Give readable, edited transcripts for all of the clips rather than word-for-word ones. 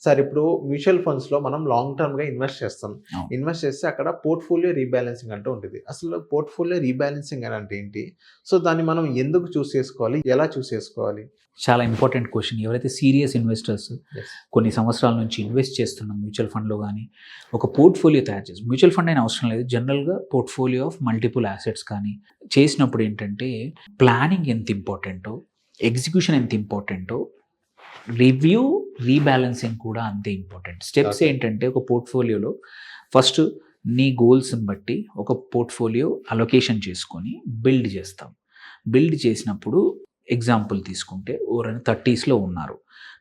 Sir ఇప్పుడు mutual ఫండ్స్‌లో మనం లాంగ్ టర్మ్‌గా ఇన్వెస్ట్ చేస్తాం. అవును. ఇన్వెస్ట్ చేస్తే అక్కడ పోర్ట్‌ఫోలియో రీబాలన్సింగ్ అంటూ ఉంటది. అసలు పోర్ట్‌ఫోలియో రీబాలన్సింగ్ అని అంటే ఏంటి? సో, దాన్ని మనం ఎందుకు చూస్ చేసుకోవాలి? ఎలా చూస్ చేసుకోవాలి? చాలా ఇంపార్టెంట్ క్వెషన్. ఎవరైతే సీరియస్ ఇన్వెస్టర్స్ యెస్. కొన్ని సంవత్సరాల నుంచి ఇన్వెస్ట్ చేస్తున్న మ్యూచువల్ ఫండ్‌లో గానీ, ఒక పోర్ట్‌ఫోలియో తయారు చేసి మ్యూచువల్ ఫండ్ అయినా అవసరం లేదు. జనరల్‌గా పోర్ట్‌ఫోలియో ఆఫ్ మల్టిపుల్ అసెట్స్ కానీ చేసినప్పుడు ఏంటంటే, ప్లానింగ్ ఎంత ఇంపార్టెంటో, ఎగ్జిక్యూషన్ ఎంత ఇంపార్టెంటో, రివ్యూ, రీబాలన్సింగ్ కూడా అంతే ఇంపార్టెంట్. Steps okay. ఏంటంటే ఒక పోర్ట్‌ఫోలియోలో ఫస్ట్ నీ గోల్స్‌ని బట్టి ఒక పోర్ట్‌ఫోలియో అలొకేషన్ చేసుకొని బిల్డ్ చేస్తాం. బిల్డ్ చేసినప్పుడు ఎగ్జాంపుల్ తీసుకుంటే ఎవరైనా 30స్‌లో ఉన్నారు.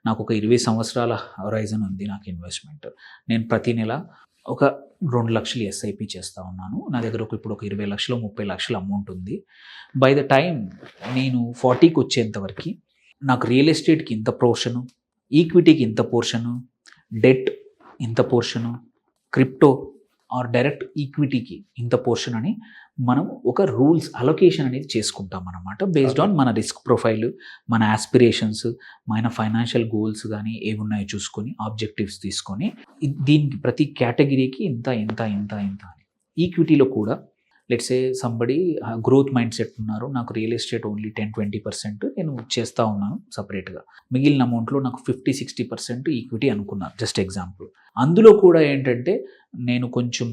నాకు ఒక 20 సంవత్సరాల హొరైజన్ ఉంది నాకు ఇన్వెస్ట్‌మెంట్. నేను ప్రతి నెల ఒక 2,00,000 ఎస్ఐపి చేస్తా ఉన్నాను. నా దగ్గర ఇప్పుడు ఒక 20,00,000, 30,00,000 అమౌంట్ ఉంది. బై ద టైమ్ నేను 40కి వచ్చేంత వరకి నాకు రియల్ ఎస్టేట్‌కి ఇంత పోర్షను, ఈక్విటీకి ఇంత పోర్షను, డెట్ ఇంత పోర్షను, క్రిప్టో ఆర్ డైరెక్ట్ ఈక్విటీకి ఇంత పోర్షన్ అని మనం ఒక రూల్స్ అలొకేషన్ అనేది చేసుకుంటాం అన్నమాట. బేస్డ్ ఆన్ మన రిస్క్ ప్రొఫైల్, మన యాస్పిరేషన్స్, మన ఫైనాన్షియల్ గోల్స్ కానీ ఏమున్నాయో చూసుకొని ఆబ్జెక్టివ్స్ తీసుకొని దీనికి ప్రతి కేటగిరీకి ఇంత ఇంత ఇంత ఇంత అని. ఈక్విటీలో కూడా let's say somebody growth mind set ఉన్నారు. నాకు రియల్ ఎస్టేట్ ఓన్లీ 10-20% నేను చేస్తూ ఉన్నాను సపరేట్గా. మిగిలిన అమౌంట్లో నాకు 50-60% ఈక్విటీ అనుకున్నాను. Just example. అందులో కూడా ఏంటంటే నేను కొంచెం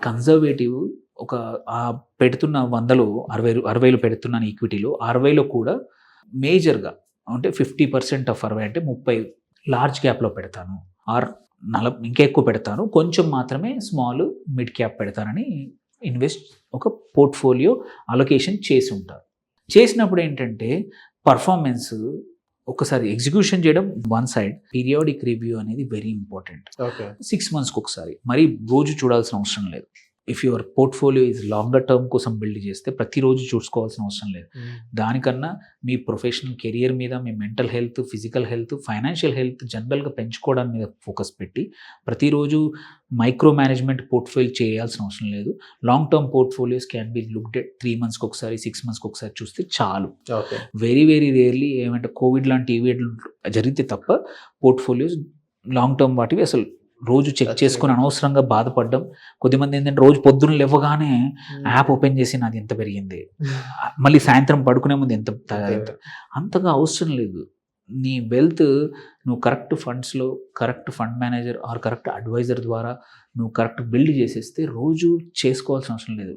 కన్జర్వేటివ్ ఒక పెడుతున్న 100లో 60 పెడుతున్నాను ఈక్విటీలో. 60లో కూడా మేజర్గా అంటే 50% ఆఫ్ 60 అంటే 30 లార్జ్ క్యాప్లో పెడతాను. ఆర్ ఇంకా ఎక్కువ పెడతాను. కొంచెం మాత్రమే స్మాల్ మిడ్ క్యాప్ పెడతానని ఒక పోర్ట్ఫోలియో అలొకేషన్ చేసి ఉంటారు. చేసినప్పుడు ఏంటంటే పర్ఫార్మెన్స్ ఒకసారి ఎగ్జిక్యూషన్ చేయడం వన్ సైడ్, పీరియాడిక్ రివ్యూ అనేది వెరీ ఇంపార్టెంట్. ఓకే. 6 మంత్స్కి ఒకసారి, మరి రోజు చూడాల్సిన అవసరం లేదు. If your portfolio is longer term కోసం బిల్డ్ చేస్తే ప్రతిరోజు చూసుకోవాల్సిన అవసరం లేదు. దానికన్నా మీ ప్రొఫెషనల్ కెరియర్ మీద, మీ mental health, physical health, financial health జనరల్గా పెంచుకోవడం మీద ఫోకస్ పెట్టి ప్రతిరోజు మైక్రో మేనేజ్మెంట్ పోర్ట్ఫోలియో చేయాల్సిన అవసరం లేదు. Long term portfolios can be looked at 3 మంత్స్కి ఒకసారి, 6 మంత్స్కి ఒకసారి చూస్తే చాలు. ఓకే. వెరీ వెరీ రేర్లీ ఏమంటే కోవిడ్ లాంటి ఈవెంట్లు జరిగితే తప్ప పోర్ట్ఫోలియోస్ లాంగ్ టర్మ్ వాటివి అసలు రోజు చెక్ చేసుకొని అనవసరంగా బాధపడడం. కొద్దిమంది ఏంటంటే రోజు పొద్దున్న లేవగానే యాప్ ఓపెన్ చేసి నాది ఎంత పెరిగింది, మళ్ళీ సాయంత్రం పడుకునే ముందు ఎంత అంతగా అవసరం లేదు. నీ వెల్త్ నువ్వు కరెక్ట్ ఫండ్స్లో correct fund manager or correct advisor ద్వారా నువ్వు కరెక్ట్ బిల్డ్ చేసేస్తే రోజు చేసుకోవాల్సిన అవసరం లేదు.